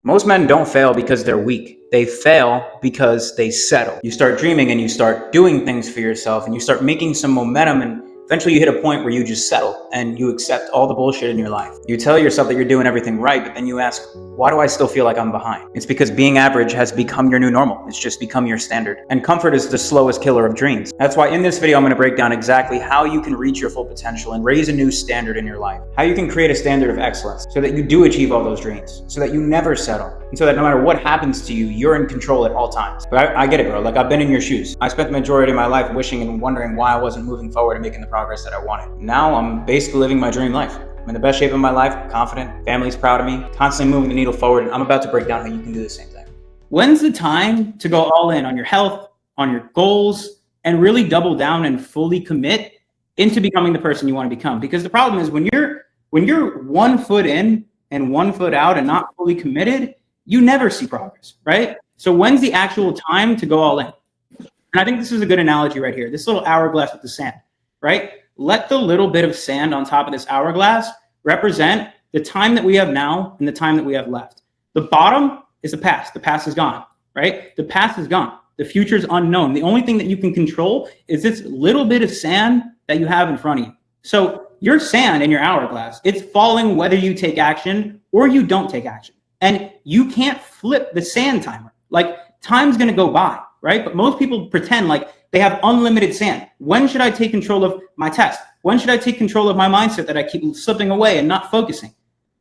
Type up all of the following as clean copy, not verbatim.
Most men don't fail because they're weak. They fail because they settle. You start dreaming and you start doing things for yourself and you start making some momentum, and eventually you hit a point where you just settle and you accept all the bullshit in your life. You tell yourself that you're doing everything right, but then you ask, why do I still feel like I'm behind? It's because being average has become your new normal. It's just become your standard. And comfort is the slowest killer of dreams. That's why in this video, I'm going to break down exactly how you can reach your full potential and raise a new standard in your life. How you can create a standard of excellence so that you do achieve all those dreams, so that you never settle, and so that no matter what happens to you, you're in control at all times. But I get it, bro. Like, I've been in your shoes. I spent the majority of my life wishing and wondering why I wasn't moving forward and making the progress that I wanted. Now I'm basically living my dream life. I'm in the best shape of my life, confident, family's proud of me, constantly moving the needle forward, and I'm about to break down how you can do the same thing. When's the time to go all in on your health, on your goals, and really double down and fully commit into becoming the person you want to become? Because the problem is when you're 1 foot in and 1 foot out and not fully committed, you never see progress, right? So when's the actual time to go all in? And I think this is a good analogy right here. This little hourglass with the sand, right? Let the little bit of sand on top of this hourglass represent the time that we have now and the time that we have left. The bottom is the past. The past is gone, right? The past is gone. The future is unknown. The only thing that you can control is this little bit of sand that you have in front of you. So your sand in your hourglass, it's falling whether you take action or you don't take action. And you can't flip the sand timer. Like, time's going to go by, right? But most people pretend like they have unlimited sand. When should I take control of my test? When should I take control of my mindset that I keep slipping away and not focusing?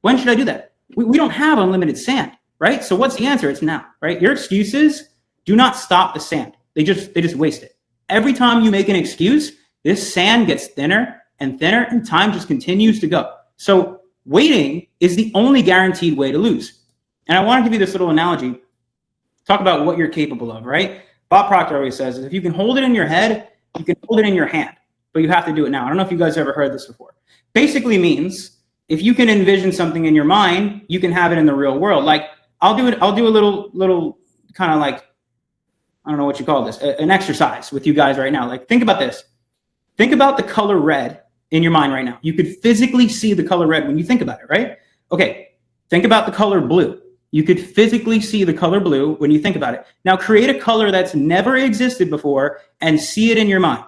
When should I do that? We don't have unlimited sand, right? So what's the answer? It's now, right? Your excuses do not stop the sand. They just waste it. Every time you make an excuse, this sand gets thinner and thinner, and time just continues to go. So waiting is the only guaranteed way to lose. And I want to give you this little analogy. Talk about what you're capable of, right? Bob Proctor always says, if you can hold it in your head, you can hold it in your hand, but you have to do it now. I don't know if you guys have ever heard this before. Basically means if you can envision something in your mind, you can have it in the real world. Like, I'll do a little kind of like, I don't know what you call this, an exercise with you guys right now. Like, think about this. Think about the color red in your mind right now. You could physically see the color red when you think about it, right? Okay, think about the color blue. You could physically see the color blue when you think about it. Now create a color that's never existed before and see it in your mind.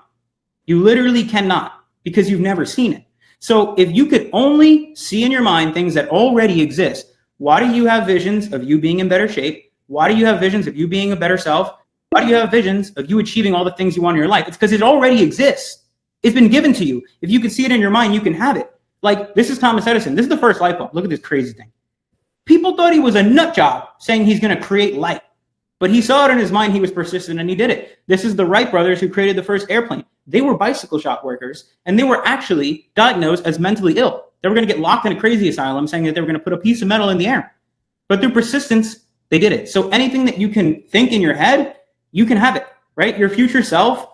You literally cannot, because you've never seen it. So if you could only see in your mind things that already exist, why do you have visions of you being in better shape? Why do you have visions of you being a better self? Why do you have visions of you achieving all the things you want in your life? It's because it already exists. It's been given to you. If you can see it in your mind, you can have it. Like, this is Thomas Edison. This is the first light bulb. Look at this crazy thing. People thought he was a nut job saying he's going to create light, but he saw it in his mind. He was persistent and he did it. This is the Wright brothers who created the first airplane. They were bicycle shop workers and they were actually diagnosed as mentally ill. They were going to get locked in a crazy asylum saying that they were going to put a piece of metal in the air, but through persistence, they did it. So anything that you can think in your head, you can have it, right? Your future self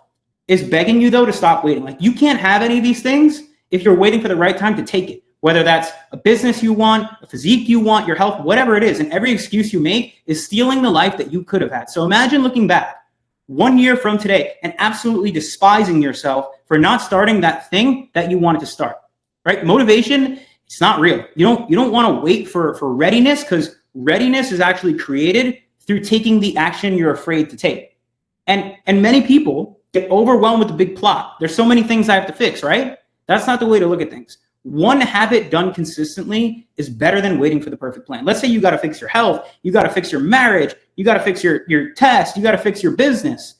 is begging you though to stop waiting. Like, you can't have any of these things if you're waiting for the right time to take it. Whether that's a business you want, a physique you want, your health, whatever it is, and every excuse you make is stealing the life that you could have had. So imagine looking back 1 year from today and absolutely despising yourself for not starting that thing that you wanted to start, right? Motivation, it's not real. You don't want to wait for readiness, because readiness is actually created through taking the action you're afraid to take. And many people get overwhelmed with the big plot. There's so many things I have to fix, right? That's not the way to look at things. One habit done consistently is better than waiting for the perfect plan. Let's say you got to fix your health, you got to fix your marriage, you got to fix your test, you got to fix your business.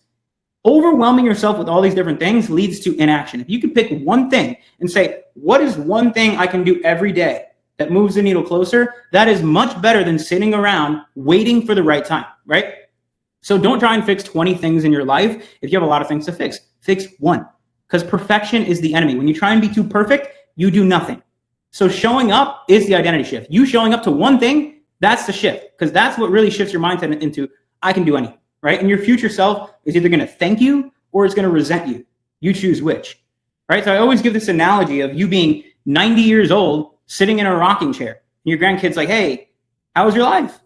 Overwhelming yourself with all these different things leads to inaction. If you could pick one thing and say, what is one thing I can do every day that moves the needle closer? That is much better than sitting around waiting for the right time, right? So don't try and fix 20 things in your life. If you have a lot of things to fix, fix one, because perfection is the enemy. When you try and be too perfect, you do nothing. So showing up is the identity shift. You showing up to one thing, that's the shift, because that's what really shifts your mindset into, I can do anything, right? And your future self is either going to thank you or it's going to resent you. You choose which, right? So I always give this analogy of you being 90 years old, sitting in a rocking chair, and your grandkid's like, hey, how was your life?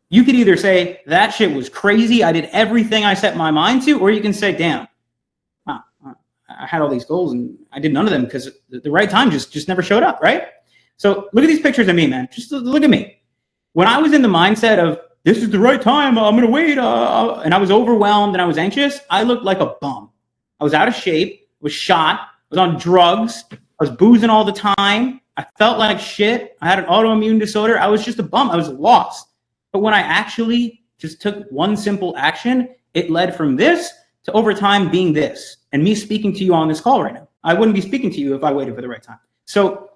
You could either say, that shit was crazy, I did everything I set my mind to, or you can say, damn, I had all these goals and I did none of them because the right time just never showed up, right? So look at these pictures of me, man. Just look at me. When I was in the mindset of this is the right time, I'm going to wait, and I was overwhelmed and I was anxious, I looked like a bum. I was out of shape, was shot, I was on drugs, I was boozing all the time. I felt like shit. I had an autoimmune disorder. I was just a bum. I was lost. But when I actually just took one simple action, it led from this to over time being this. And me speaking to you on this call right now. I wouldn't be speaking to you if I waited for the right time. So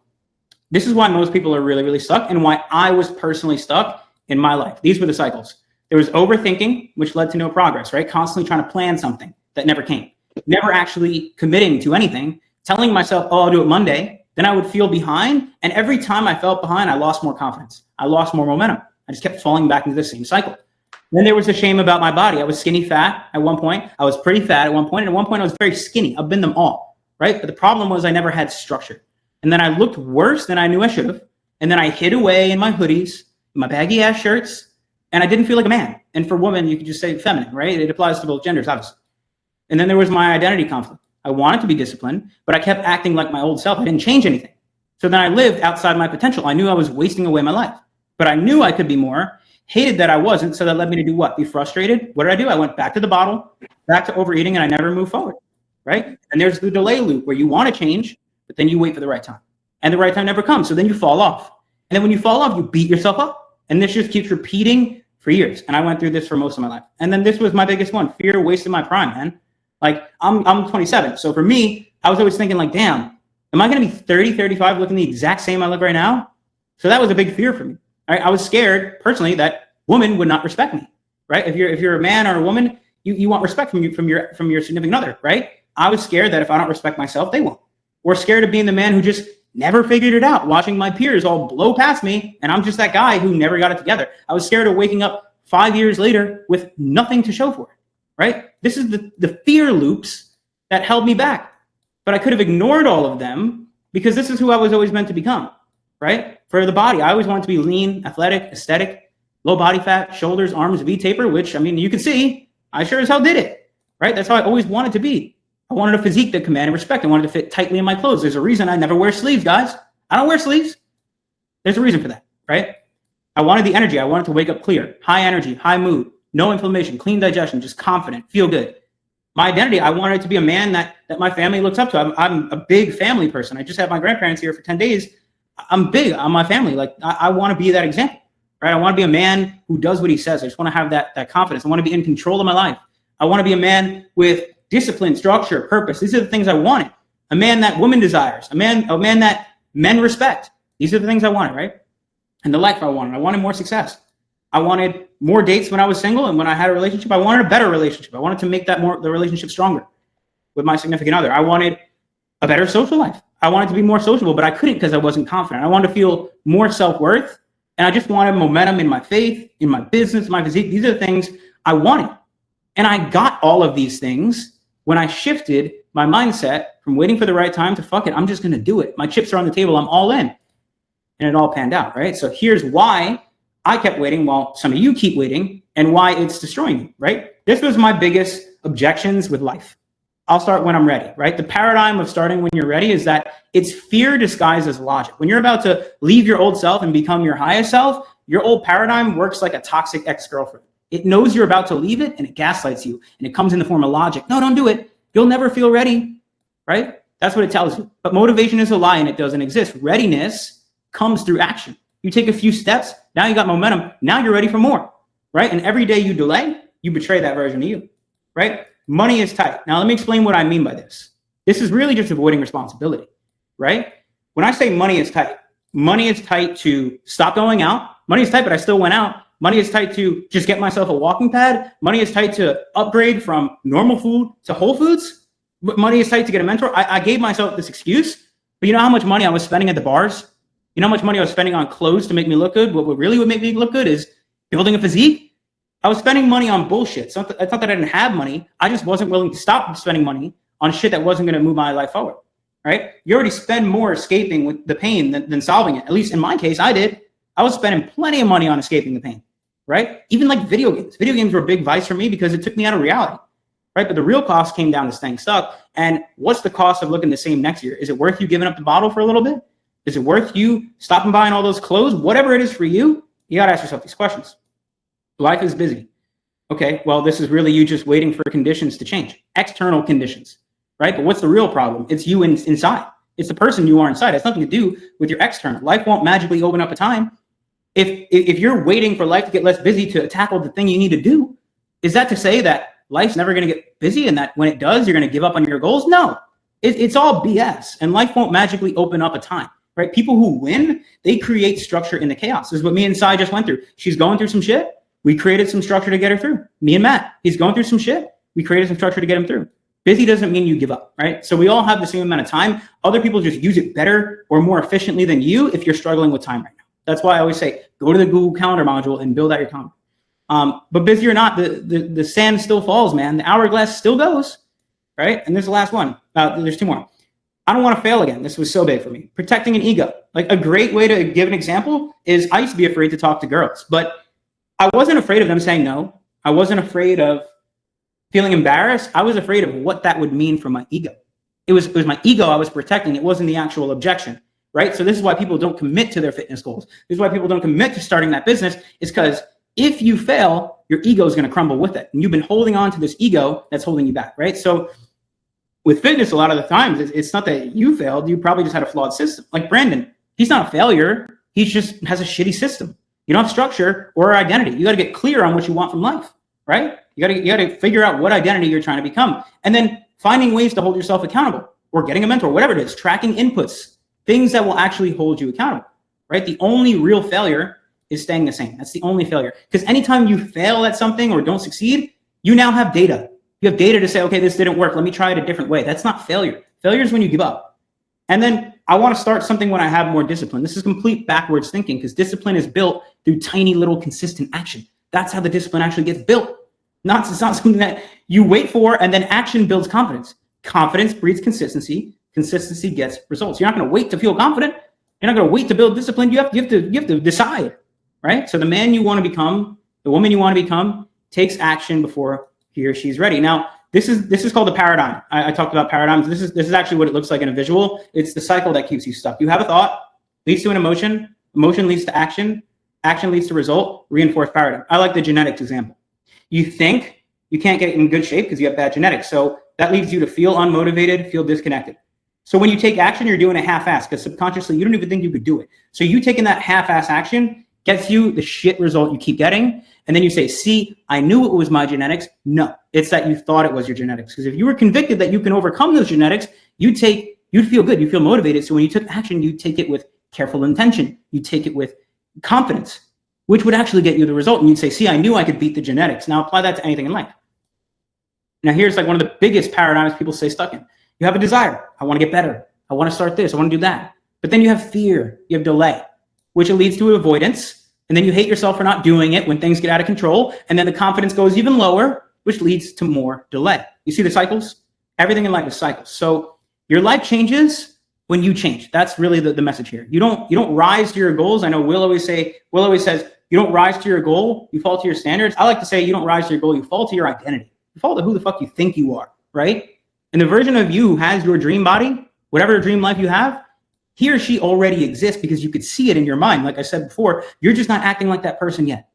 this is why most people are really, really stuck, and why I was personally stuck in my life. These were the cycles. There was overthinking, which led to no progress, right? Constantly trying to plan something that never came. Never actually committing to anything, telling myself, oh, I'll do it Monday. Then I would feel behind. And every time I felt behind, I lost more confidence. I lost more momentum. I just kept falling back into the same cycle. Then there was the shame about my body. I was skinny fat at one point. I was pretty fat at one point. And at one point, I was very skinny. I've been them all, right? But the problem was I never had structure. And then I looked worse than I knew I should have. And then I hid away in my hoodies, my baggy ass shirts, and I didn't feel like a man. And for women, you could just say feminine, right? It applies to both genders, obviously. And then there was my identity conflict. I wanted to be disciplined, but I kept acting like my old self. I didn't change anything. So then I lived outside my potential. I knew I was wasting away my life, but I knew I could be more, hated that I wasn't. So that led me to do what? Be frustrated. What did I do? I went back to the bottle, back to overeating, and I never moved forward, right? And there's the delay loop where you want to change, but then you wait for the right time. And the right time never comes. So then you fall off. And then when you fall off, you beat yourself up. And this just keeps repeating for years. And I went through this for most of my life. And then this was my biggest one. Fear wasted my prime, man. Like I'm 27. So for me, I was always thinking like, damn, am I going to be 30, 35 looking the exact same I look right now? So that was a big fear for me. Right? I was scared personally that women would not respect me. Right? If you're a man or a woman, you want respect from your significant other. Right? I was scared that if I don't respect myself, they won't. Or scared of being the man who just never figured it out, watching my peers all blow past me, and I'm just that guy who never got it together. I was scared of waking up 5 years later with nothing to show for it, right? This is the fear loops that held me back. But I could have ignored all of them because this is who I was always meant to become, right? For the body, I always wanted to be lean, athletic, aesthetic, low body fat, shoulders, arms, V-taper, which, I mean, you can see, I sure as hell did it, right? That's how I always wanted to be. I wanted a physique that commanded respect. I wanted to fit tightly in my clothes. There's a reason I never wear sleeves, guys. I don't wear sleeves. There's a reason for that, right? I wanted the energy. I wanted to wake up clear, high energy, high mood, no inflammation, clean digestion, just confident, feel good. My identity, I wanted to be a man that my family looks up to. I'm a big family person. I just had my grandparents here for 10 days. I'm big on my family. Like I want to be that example, right? I want to be a man who does what he says. I just want to have that confidence. I want to be in control of my life. I want to be a man with discipline, structure, purpose. These are the things I wanted. A man that woman desires. A man that men respect. These are the things I wanted, right? And the life I wanted. I wanted more success. I wanted more dates when I was single, and when I had a relationship, I wanted a better relationship. I wanted to make the relationship stronger with my significant other. I wanted a better social life. I wanted to be more sociable, but I couldn't because I wasn't confident. I wanted to feel more self-worth, and I just wanted momentum in my faith, in my business, my physique. These are the things I wanted. And I got all of these things when I shifted my mindset from waiting for the right time to fuck it, I'm just going to do it. My chips are on the table. I'm all in. And it all panned out, right? So here's why I kept waiting while some of you keep waiting and why it's destroying you, right? This was my biggest objections with life. I'll start when I'm ready, right? The paradigm of starting when you're ready is that it's fear disguised as logic. When you're about to leave your old self and become your highest self, your old paradigm works like a toxic ex-girlfriend. It knows you're about to leave it and it gaslights you and it comes in the form of logic. No, don't do it. You'll never feel ready, right? That's what it tells you. But motivation is a lie and it doesn't exist. Readiness comes through action. You take a few steps, now you got momentum, now you're ready for more, right? And every day you delay, you betray that version of you, right? Money is tight. Now let me explain what I mean by this. This is really just avoiding responsibility, right? When I say money is tight to stop going out. Money is tight, but I still went out. Money is tight to just get myself a walking pad. Money is tight to upgrade from normal food to Whole Foods. Money is tight to get a mentor. I gave myself this excuse, but you know how much money I was spending at the bars? You know how much money I was spending on clothes to make me look good? What really would make me look good is building a physique. I was spending money on bullshit. So it's not that I didn't have money. I just wasn't willing to stop spending money on shit that wasn't going to move my life forward, right? You already spend more escaping with the pain than solving it. At least in my case, I did. I was spending plenty of money on escaping the pain, right? Even like video games. Video games were a big vice for me because it took me out of reality, right? But the real cost came down to staying stuck. And what's the cost of looking the same next year? Is it worth you giving up the bottle for a little bit? Is it worth you stopping buying all those clothes? Whatever it is for you, you got to ask yourself these questions. Life is busy. Okay, well, this is really you just waiting for conditions to change, external conditions, right? But what's the real problem? It's you inside. It's the person you are inside. It has nothing to do with your external. Life won't magically open up a time. If you're waiting for life to get less busy to tackle the thing you need to do, is that to say that life's never going to get busy and that when it does, you're going to give up on your goals? No, it's all BS, and life won't magically open up a time, right? People who win, they create structure in the chaos. This is what me and Sai just went through. She's going through some shit. We created some structure to get her through. Me and Matt, he's going through some shit. We created some structure to get him through. Busy doesn't mean you give up, right? So we all have the same amount of time. Other people just use it better or more efficiently than you if you're struggling with time right now. That's why I always say, go to the Google Calendar module and build out your calendar. But busy or not, the sand still falls, man. The hourglass still goes, right? And this is the last one. There's two more. I don't want to fail again. This was so big for me. Protecting an ego. Like a great way to give an example is I used to be afraid to talk to girls, but I wasn't afraid of them saying no. I wasn't afraid of feeling embarrassed. I was afraid of what that would mean for my ego. It was my ego I was protecting. It wasn't the actual objection, right? So this is why people don't commit to their fitness goals. This is why people don't commit to starting that business, is because if you fail, your ego is going to crumble with it. And you've been holding on to this ego that's holding you back, right? So with fitness, a lot of the times, it's not that you failed. You probably just had a flawed system. Like Brandon, he's not a failure. He just has a shitty system. You don't have structure or identity. You got to get clear on what you want from life, right? You got to figure out what identity you're trying to become, and then finding ways to hold yourself accountable, or getting a mentor, whatever it is, tracking inputs, things that will actually hold you accountable, right? The only real failure is staying the same. That's the only failure. Because anytime you fail at something or don't succeed, you now have data. You have data to say, okay, this didn't work. Let me try it a different way. That's not failure. Failure is when you give up. And then I want to start something when I have more discipline. This is complete backwards thinking, because discipline is built through tiny little consistent action. That's how the discipline actually gets built. It's not something that you wait for, and then action builds confidence. Confidence breeds consistency. Consistency gets results. You're not going to wait to feel confident. You're not going to wait to build discipline. You have to decide, right? So the man you want to become, the woman you want to become, takes action before he or she's ready. Now, this is called the paradigm. I talked about paradigms. This is actually what it looks like in a visual. It's the cycle that keeps you stuck. You have a thought, leads to an emotion. Emotion leads to action. Action leads to result. Reinforced paradigm. I like the genetics example. You think you can't get in good shape because you have bad genetics. So that leads you to feel unmotivated, feel disconnected. So when you take action, you're doing a half-ass, because subconsciously you don't even think you could do it. So you taking that half-ass action gets you the shit result you keep getting. And then you say, see, I knew it was my genetics. No, it's that you thought it was your genetics. Because if you were convicted that you can overcome those genetics, you'd feel good. You feel motivated. So when you took action, you take it with careful intention. You take it with confidence, which would actually get you the result. And you'd say, see, I knew I could beat the genetics. Now apply that to anything in life. Now here's like one of the biggest paradigms people stay stuck in. You have a desire. I want to get better. I want to start this. I want to do that. But then you have fear. You have delay, which leads to avoidance. And then you hate yourself for not doing it when things get out of control. And then the confidence goes even lower, which leads to more delay. You see the cycles? Everything in life is cycles. So your life changes when you change. That's really the message here. You don't rise to your goals. I know Will always says, you don't rise to your goal, you fall to your standards. I like to say you don't rise to your goal, you fall to your identity. You fall to who the fuck you think you are, right? And the version of you who has your dream body, whatever dream life you have, he or she already exists because you could see it in your mind. Like I said before, you're just not acting like that person yet.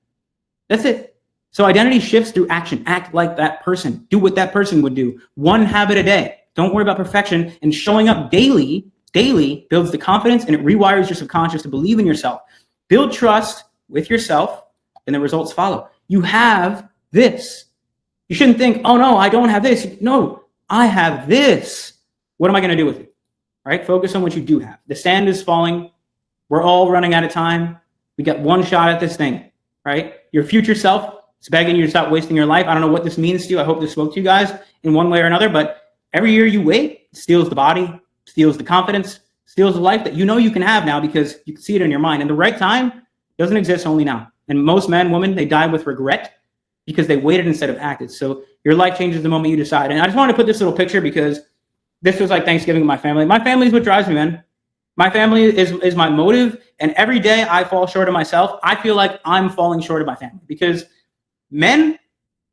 That's it. So identity shifts through action. Act like that person. Do what that person would do. One habit a day. Don't worry about perfection. And showing up daily builds the confidence, and it rewires your subconscious to believe in yourself. Build trust with yourself, and the results follow. You have this. You shouldn't think, oh no, I don't have this. No, I have this. What am I going to do with it? Right? Focus on what you do have. The sand is falling. We're all running out of time. We got one shot at this thing, right? Your future self is begging you to stop wasting your life. I don't know what this means to you. I hope this spoke to you guys in one way or another, but every year you wait, it steals the body, steals the confidence, steals the life that you know you can have now because you can see it in your mind. And the right time doesn't exist only now. And most men, women, they die with regret because they waited instead of acted. So your life changes the moment you decide. And I just wanted to put this little picture because this was like Thanksgiving with my family. My family is what drives me, man. My family is my motive. And every day I fall short of myself, I feel like I'm falling short of my family. Because men,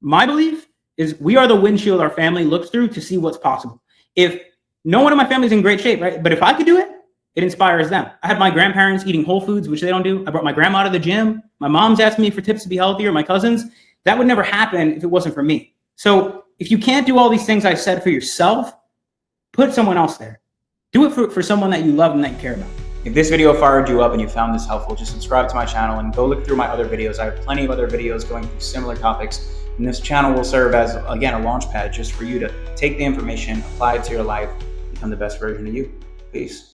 my belief is we are the windshield our family looks through to see what's possible. If no one in my family is in great shape, right? But if I could do it, it inspires them. I had my grandparents eating whole foods, which they don't do. I brought my grandma to the gym. My mom's asked me for tips to be healthier, my cousins. That would never happen if it wasn't for me. So if you can't do all these things I said for yourself, put someone else there. Do it for someone that you love and that you care about. If this video fired you up and you found this helpful, just subscribe to my channel and go look through my other videos. I have plenty of other videos going through similar topics. And this channel will serve as, again, a launch pad just for you to take the information, apply it to your life, become the best version of you. Peace.